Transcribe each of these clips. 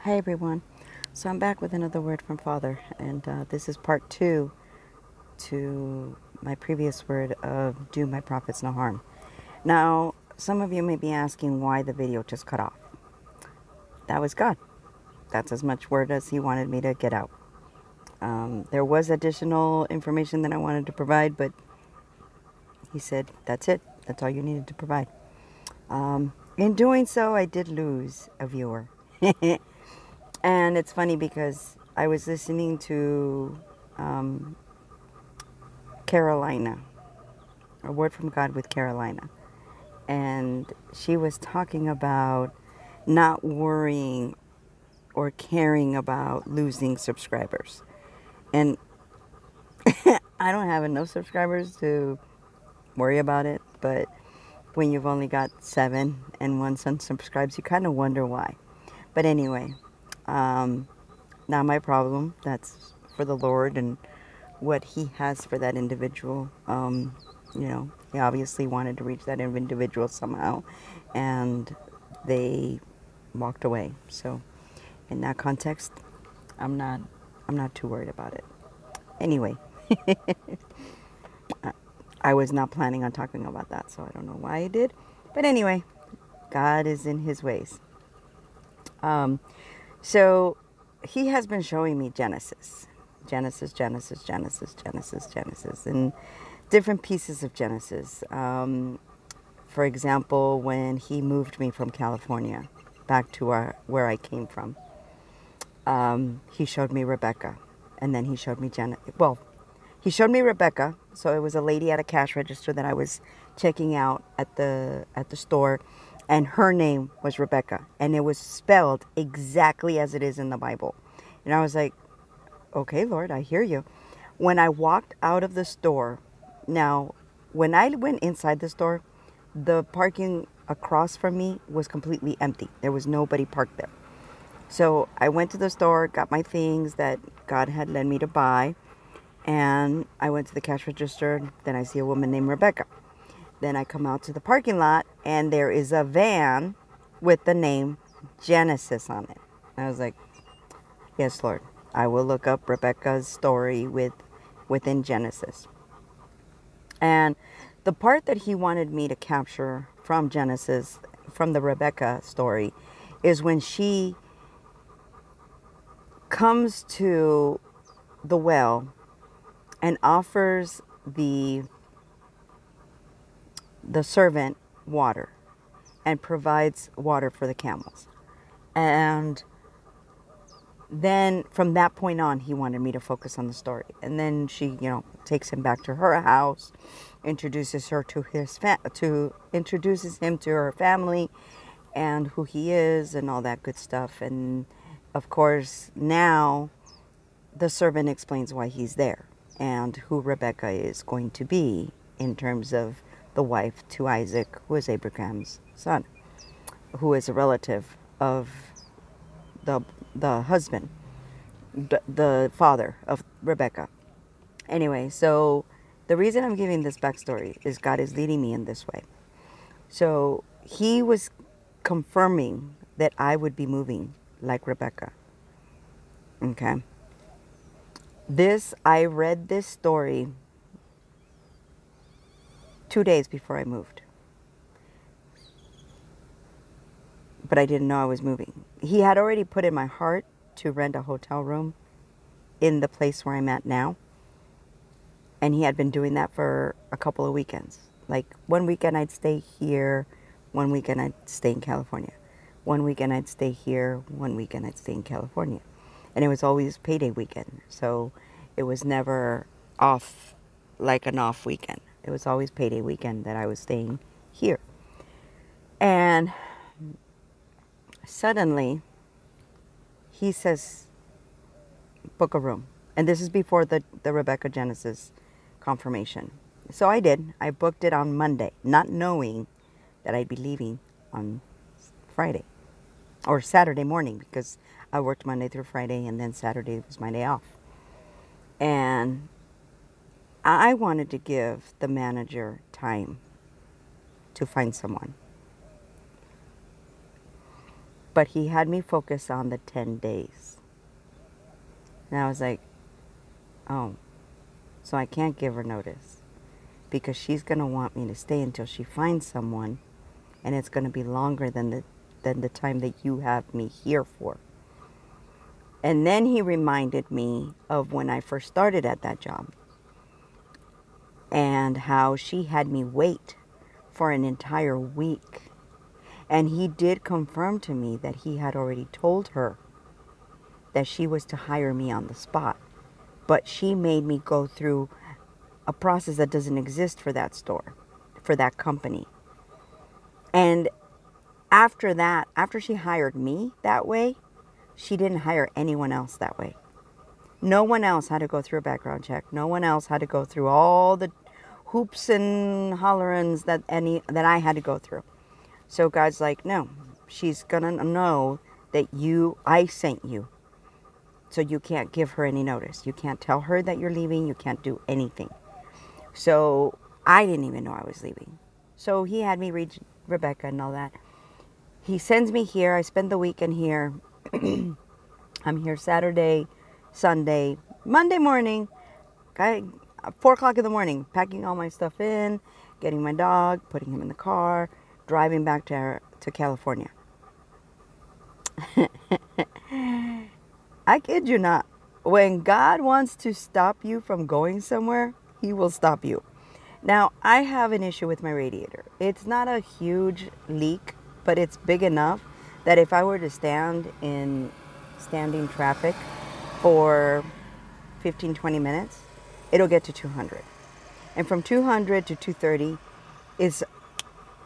Hi everyone. So I'm back with another word from Father, and this is part 2 to my previous word of do my prophets no harm. Now, some of you may be asking why the video just cut off. That was God. That's as much word as He wanted me to get out. There was additional information that I wanted to provide, but He said, that's it. That's all you needed to provide. In doing so, I did lose a viewer. And it's funny because I was listening to Carolina, a word from God with Carolina. And she was talking about not worrying or caring about losing subscribers. And I don't have enough subscribers to worry about it, but when you've only got 7 and one son subscribes, you kind of wonder why. But anyway, not my problem. That's for the Lord and what He has for that individual. He obviously wanted to reach that individual somehow, and they walked away. So, in that context, I'm not too worried about it. Anyway, I was not planning on talking about that, so I don't know why I did. But anyway, God is in His ways. So He has been showing me Genesis, and different pieces of Genesis. For example, when He moved me from California back to where I came from, He showed me Rebecca, and then He showed me He showed me Rebecca. So it was a lady at a cash register that I was checking out at the store, and her name was Rebecca, and it was spelled exactly as it is in the Bible. And I was like, okay, Lord, I hear you. When I walked out of the store, now, when I went inside the store, the parking across from me was completely empty. There was nobody parked there. So I went to the store, got my things that God had led me to buy, and I went to the cash register. Then I see a woman named Rebecca. Then I come out to the parking lot, and there is a van with the name Genesis on it. I was like, yes, Lord, I will look up Rebecca's story within Genesis. And the part that He wanted me to capture from Genesis, from the Rebecca story, is when she comes to the well and offers the servant water and provides water for the camels. And then from that point on, He wanted me to focus on the story. And then she, takes him back to her house, introduces him to her family and who he is and all that good stuff. And of course, now the servant explains why he's there and who Rebecca is going to be in terms of the wife to Isaac, who is Abraham's son, who is a relative of the husband, the father of Rebecca. Anyway, so the reason I'm giving this backstory is God is leading me in this way. So He was confirming that I would be moving like Rebecca. Okay. I read this story 2 days before I moved. But I didn't know I was moving. He had already put in my heart to rent a hotel room in the place where I'm at now. And He had been doing that for a couple of weekends. Like one weekend I'd stay here, one weekend I'd stay in California. One weekend I'd stay here, one weekend I'd stay in California. And it was always payday weekend. So it was never off, like an off weekend. It was always payday weekend that I was staying here. And suddenly, He says, book a room. And this is before the Rebecca Genesis confirmation. So I did. I booked it on Monday, not knowing that I'd be leaving on Friday or Saturday morning, because I worked Monday through Friday, and then Saturday was my day off. And I wanted to give the manager time to find someone. But he had me focus on the 10 days. And I was like, oh, so I can't give her notice because she's going to want me to stay until she finds someone, and it's going to be longer than the time that you have me here for. And then he reminded me of when I first started at that job and how she had me wait for an entire week. And he did confirm to me that he had already told her that she was to hire me on the spot. But she made me go through a process that doesn't exist for that store, for that company. And after that, after she hired me that way, she didn't hire anyone else that way. No one else had to go through a background check. No one else had to go through all the hoops and hollerins that I had to go through. So God's like, no, she's gonna know that I sent you. So you can't give her any notice. You can't tell her that you're leaving. You can't do anything. So I didn't even know I was leaving. So he had me read Rebecca and all that. He sends me here. I spend the weekend here. I'm here Saturday, Sunday, Monday morning, 4 o'clock in the morning, packing all my stuff in, getting my dog, putting him in the car, driving back to California. I kid you not. When God wants to stop you from going somewhere, he will stop you. Now, I have an issue with my radiator. It's not a huge leak, but it's big enough that if I were to stand in standing traffic for 15, 20 minutes, it'll get to 200. And from 200 to 230 is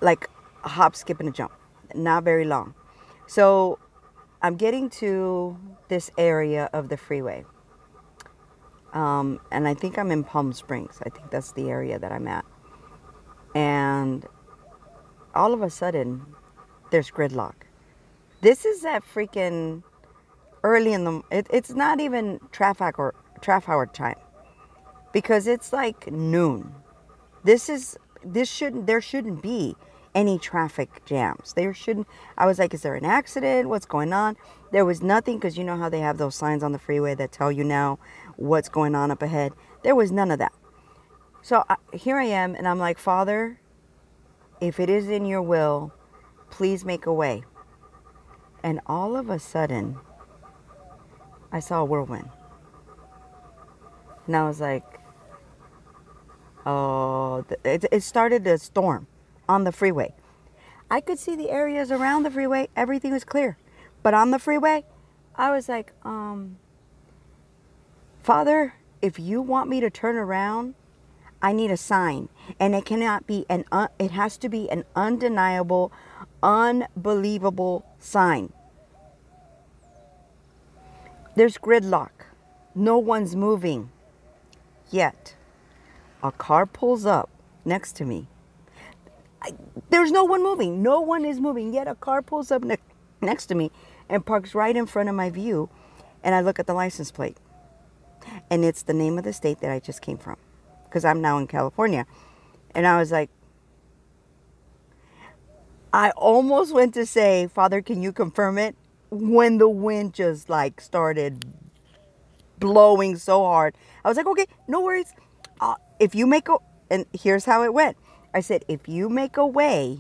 like a hop, skip, and a jump. Not very long. So I'm getting to this area of the freeway. And I think I'm in Palm Springs. I think that's the area that I'm at. And all of a sudden, there's gridlock. This is at freaking early in the... It's not even traffic hour time. Because it's like noon. There shouldn't be any traffic jams. I was like, is there an accident? What's going on? There was nothing, because you know how they have those signs on the freeway that tell you now what's going on up ahead. There was none of that. So here I am, and I'm like, Father, if it is in your will, please make a way. And all of a sudden, I saw a whirlwind. And I was like, oh, it started to storm on the freeway. I could see the areas around the freeway. Everything was clear. But on the freeway, I was like, Father, if you want me to turn around, I need a sign. And it cannot be it has to be an undeniable, unbelievable sign. There's gridlock. No one's moving. Yet, a car pulls up next to me. There's no one moving. No one is moving. Yet a car pulls up next to me and parks right in front of my view. And I look at the license plate. And it's the name of the state that I just came from. Because I'm now in California. And I was like, I almost went to say, Father, can you confirm it? When the wind just like started blowing so hard. I was like, okay, no worries. If you make and here's how it went. I said, if you make a way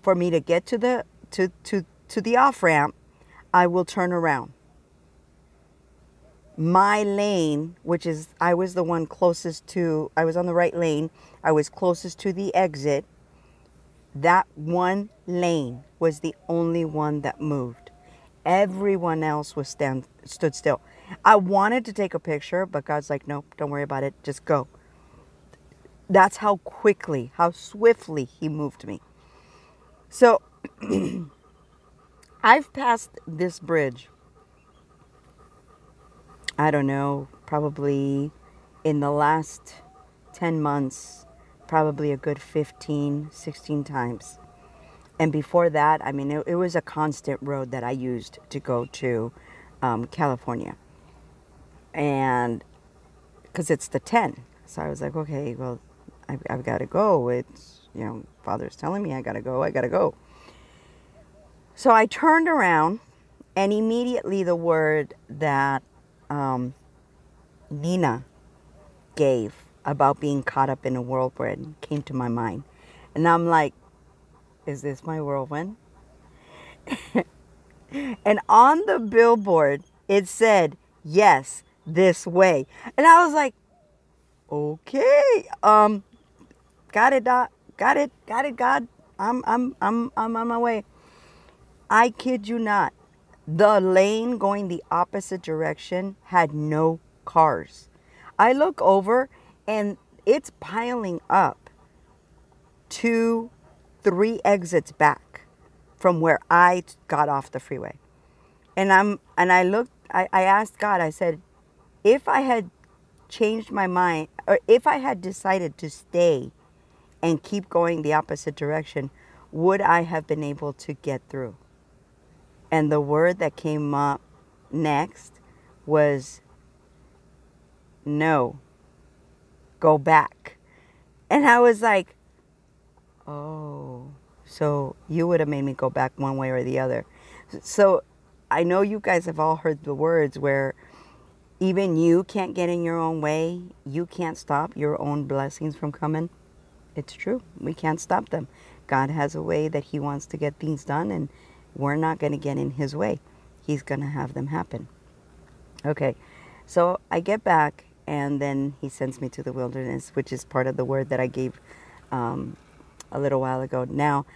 for me to get to the off-ramp, I will turn around. My lane, which is, I was the one closest to, I was on the right lane. I was closest to the exit. That one lane was the only one that moved. Everyone else was stood still. I wanted to take a picture, but God's like, nope, don't worry about it. Just go. That's how quickly, how swiftly he moved me. So I've passed this bridge, I don't know, probably in the last 10 months, probably a good 15, 16 times. And before that, I mean, it was a constant road that I used to go to California. And because it's the 10. So I was like, okay, well, I've got to go. It's, Father's telling me I got to go. So I turned around, and immediately the word that Nina gave about being caught up in a whirlwind came to my mind. And I'm like, is this my whirlwind? And on the billboard, it said, yes, this way. And I was like, okay, got it, Doc. Got it, God. I'm on my way. I kid you not. The lane going the opposite direction had no cars. I look over and it's piling up 2, 3 exits back from where I got off the freeway. And I asked God, I said, if I had changed my mind, or if I had decided to stay and keep going the opposite direction, would I have been able to get through? And the word that came up next was, no, go back. And I was like, oh, so you would have made me go back one way or the other. So I know you guys have all heard the words where even you can't get in your own way. You can't stop your own blessings from coming. It's true. We can't stop them. God has a way that he wants to get things done, and we're not going to get in his way. He's going to have them happen. Okay, so I get back, and then he sends me to the wilderness, which is part of the word that I gave a little while ago. Now,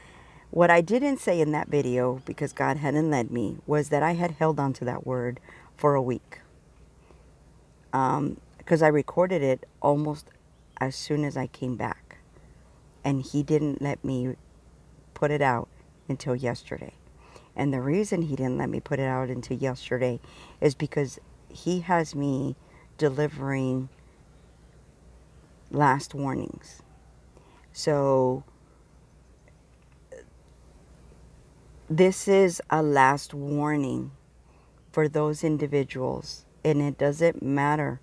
what I didn't say in that video, because God hadn't led me, was that I had held on to that word for a week. Because I recorded it almost as soon as I came back. And he didn't let me put it out until yesterday. And the reason he didn't let me put it out until yesterday is because he has me delivering last warnings. So this is a last warning for those individuals. And it doesn't matter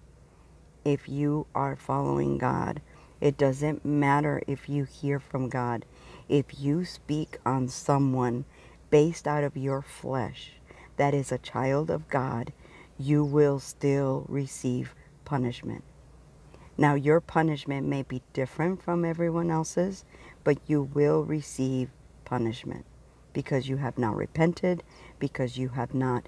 if you are following God. It doesn't matter if you hear from God. If you speak on someone based out of your flesh that is a child of God, you will still receive punishment. Now, your punishment may be different from everyone else's, but you will receive punishment because you have not repented, because you have not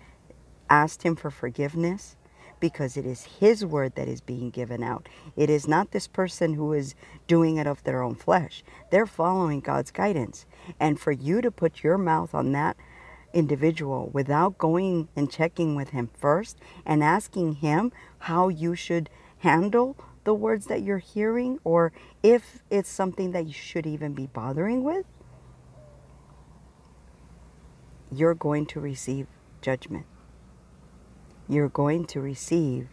asked him for forgiveness, because it is his word that is being given out. It is not this person who is doing it of their own flesh. They're following God's guidance. And for you to put your mouth on that individual without going and checking with him first and asking him how you should handle the words that you're hearing, or if it's something that you should even be bothering with, you're going to receive judgment. You're going to receive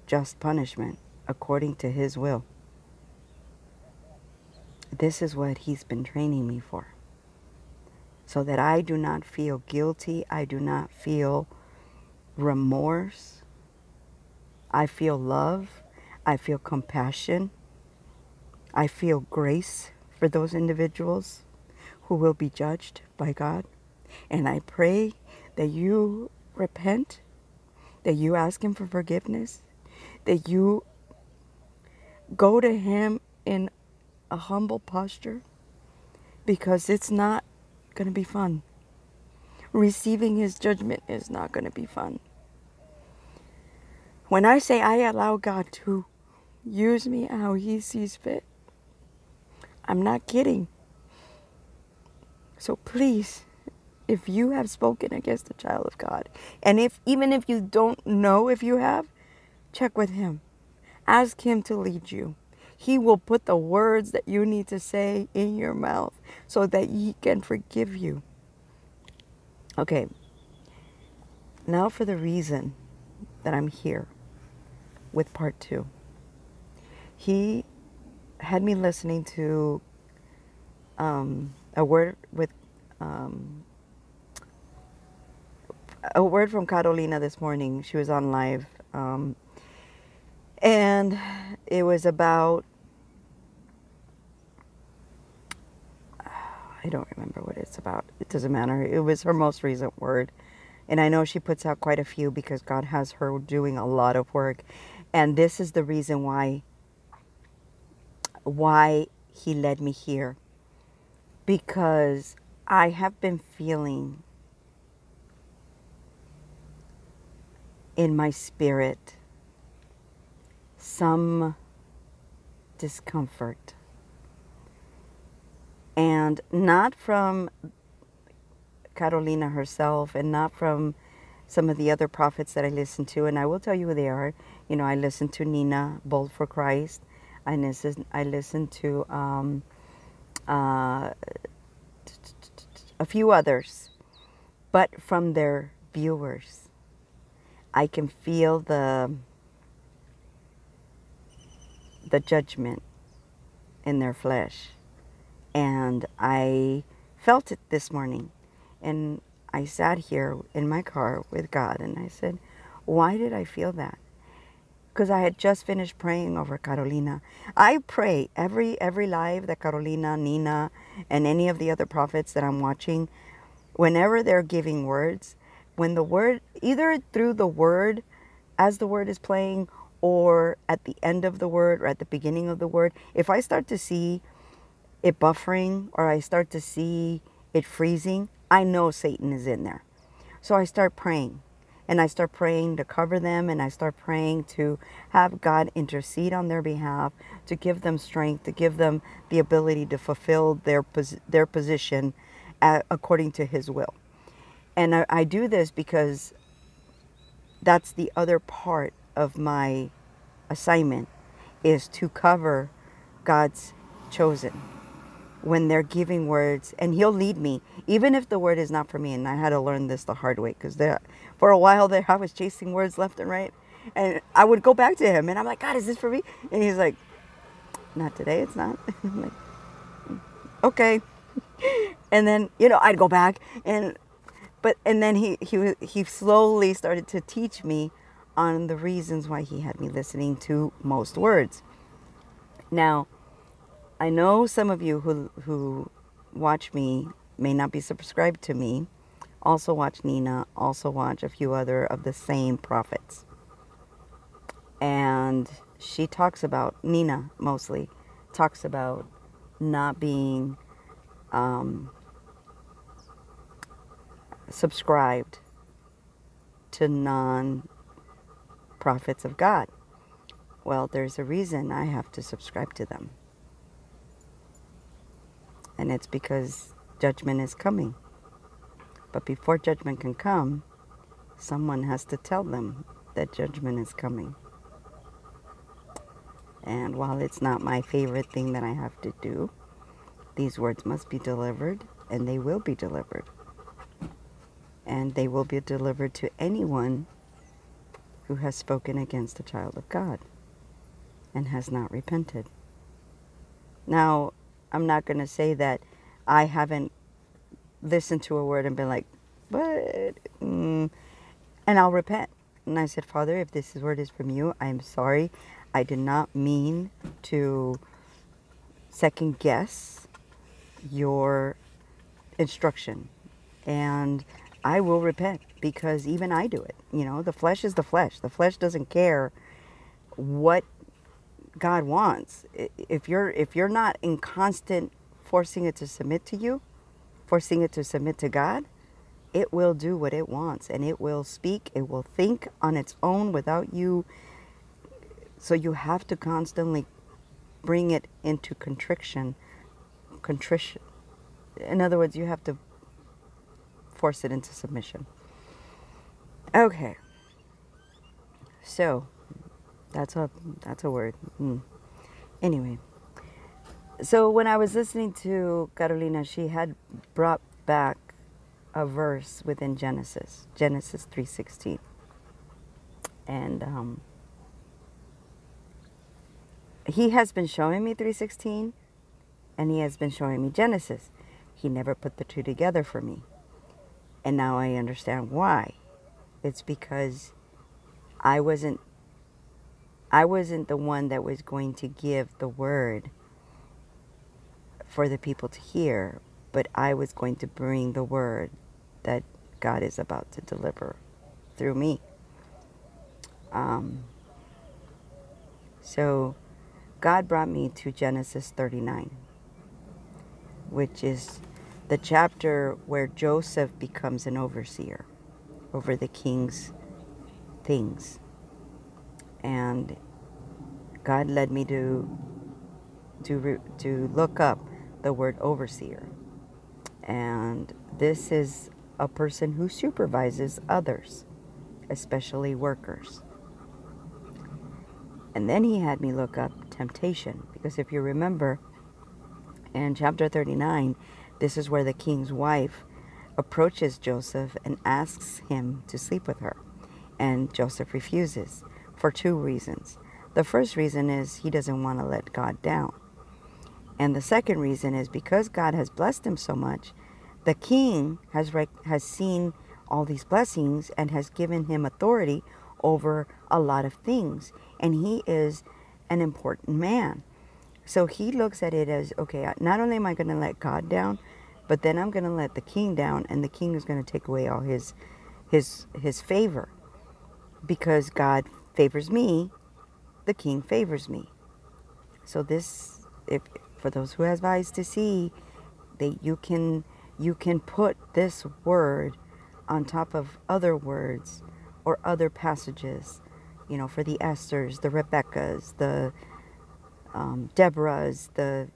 just punishment according to his will. This is what he's been training me for. So that I do not feel guilty. I do not feel remorse. I feel love. I feel compassion. I feel grace for those individuals who will be judged by God. And I pray that you repent, that you ask him for forgiveness, that you go to him in a humble posture, because it's not going to be fun. Receiving his judgment is not going to be fun. When I say I allow God to use me how he sees fit, I'm not kidding. So please, if you have spoken against a child of God, and even if you don't know if you have, check with him. Ask him to lead you. He will put the words that you need to say in your mouth so that he can forgive you. Okay, now for the reason that I'm here with part 2. He had me listening to a word from Carolina this morning. She was on live, and it was about, I don't remember what it's about. It doesn't matter. It was her most recent word. And I know she puts out quite a few because God has her doing a lot of work. And this is the reason why he led me here. Because I have been feeling in my spirit some discomfort. And not from Carolina herself and not from some of the other prophets that I listen to. And I will tell you who they are. You know, I listen to Nina, Bold for Christ. I listen to a few others. But from their viewers, I can feel the judgment in their flesh. And I felt it this morning. And I sat here in my car with God and I said, why did I feel that? Because I had just finished praying over Carolina. I pray every live that Carolina, Nina, and any of the other prophets that I'm watching, whenever they're giving words, when the word, either through the word, as the word is playing, or at the end of the word, or at the beginning of the word, if I start to see it buffering, or I start to see it freezing, I know Satan is in there. So I start praying. And I start praying to cover them. And I start praying to have God intercede on their behalf, to give them strength, to give them the ability to fulfill their position according to his will. And I do this because that's the other part of my assignment, is to cover God's chosen when they're giving words, and he'll lead me even if the word is not for me. And I had to learn this the hard way, because for a while there I was chasing words left and right, and I would go back to him and I'm like, God, is this for me? And he's like, not today, it's not. I'm like, okay. And then, you know, I'd go back and then he slowly started to teach me on the reasons why he had me listening to most words. Now, I know some of you who watch me may not be subscribed to me, also watch Nina, also watch a few other of the same prophets. And she talks about, Nina mostly, talks about not being subscribed to non-prophets of God. Well, there's a reason I have to subscribe to them. And it's because judgment is coming. But before judgment can come, someone has to tell them that judgment is coming. And while it's not my favorite thing that I have to do, these words must be delivered, and they will be delivered. And they will be delivered to anyone who has spoken against a child of God and has not repented. Now, I'm not going to say that I haven't listened to a word and been like, and I'll repent. And I said, Father, if this word is from you, I'm sorry. I did not mean to second guess your instruction. And I will repent, because even I do it. You know, the flesh is the flesh. The flesh doesn't care what God wants. If you're not in constant forcing it to submit to you, forcing it to submit to God, it will do what it wants, and it will speak, it will think on its own without you. So you have to constantly bring it into contrition. In other words, you have to force it into submission. Okay. So that's a word. Anyway, so when I was listening to Carolina, she had brought back a verse within Genesis 3:16, and he has been showing me 3:16, and he has been showing me Genesis. He never put the two together for me, and now I understand why. It's because I wasn't the one that was going to give the word for the people to hear. but I was going to bring the word that God is about to deliver through me. So God brought me to Genesis 39, which is the chapter where Joseph becomes an overseer over the king's things. And God led me to look up the word overseer. And this is a person who supervises others, especially workers. And then he had me look up temptation, because if you remember, in chapter 39, this is where the king's wife approaches Joseph and asks him to sleep with her. And Joseph refuses for two reasons. The first reason is he doesn't want to let God down. And the second reason is because God has blessed him so much, the king has seen all these blessings and has given him authority over a lot of things. And he is an important man. So he looks at it as, okay, not only am I going to let God down, but then I'm going to let the king down, and the king is going to take away all his favor. Because God favors me, the king favors me. So this, if for those who have eyes to see, that you can put this word on top of other words or other passages, you know, for the Esthers, the Rebeccas, the Deborahs, the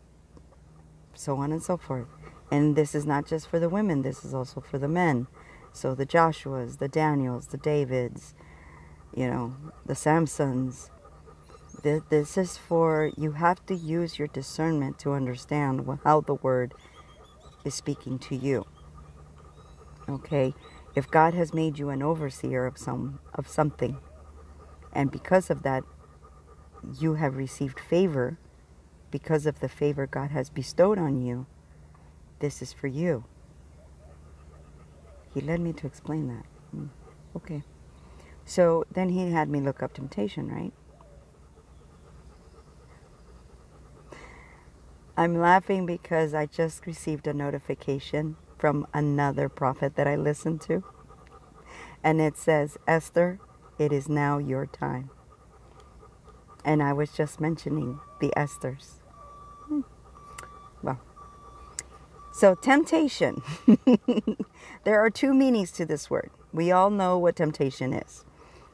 so on and so forth. And this is not just for the women, this is also for the men. So the Joshuas, the Daniels, the Davids, you know, the Samsons. This is for, you have to use your discernment to understand how the word is speaking to you. Okay? If God has made you an overseer of something, and because of that, you have received favor, because of the favor God has bestowed on you, this is for you. He led me to explain that. Okay. So then he had me look up temptation, right? I'm laughing because I just received a notification from another prophet that I listened to. And it says, Esther, it is now your time. And I was just mentioning the Esthers. Well, so temptation. There are two meanings to this word. We all know what temptation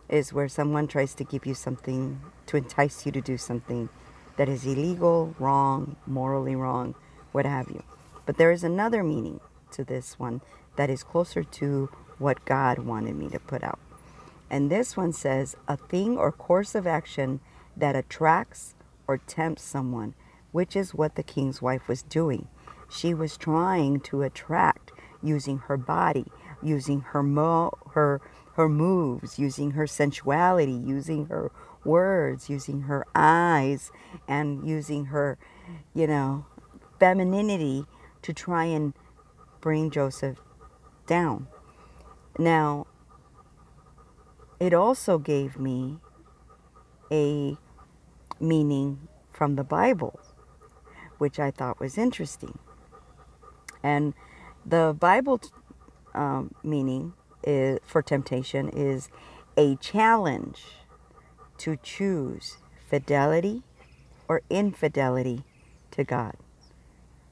is where someone tries to give you something, to entice you to do something that is illegal, wrong, morally wrong, what have you. But there is another meaning to this one that is closer to what God wanted me to put out. And this one says, a thing or course of action that attracts or tempts someone, which is what the king's wife was doing. She was trying to attract using her body, using her moves, using her sensuality, using her words, using her eyes, and using her, you know, femininity to try and bring Joseph down. Now, it also gave me a meaning from the Bible, which I thought was interesting. And the Bible meaning for temptation is a challenge to choose fidelity or infidelity to God.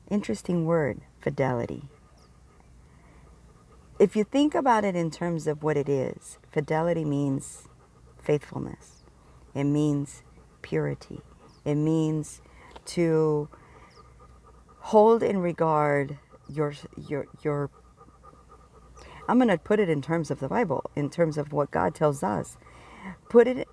Interesting word, fidelity. If you think about it in terms of what it is, fidelity means faithfulness. It means purity. It means to hold in regard your I'm going to put it in terms of the Bible, in terms of what God tells us. Put it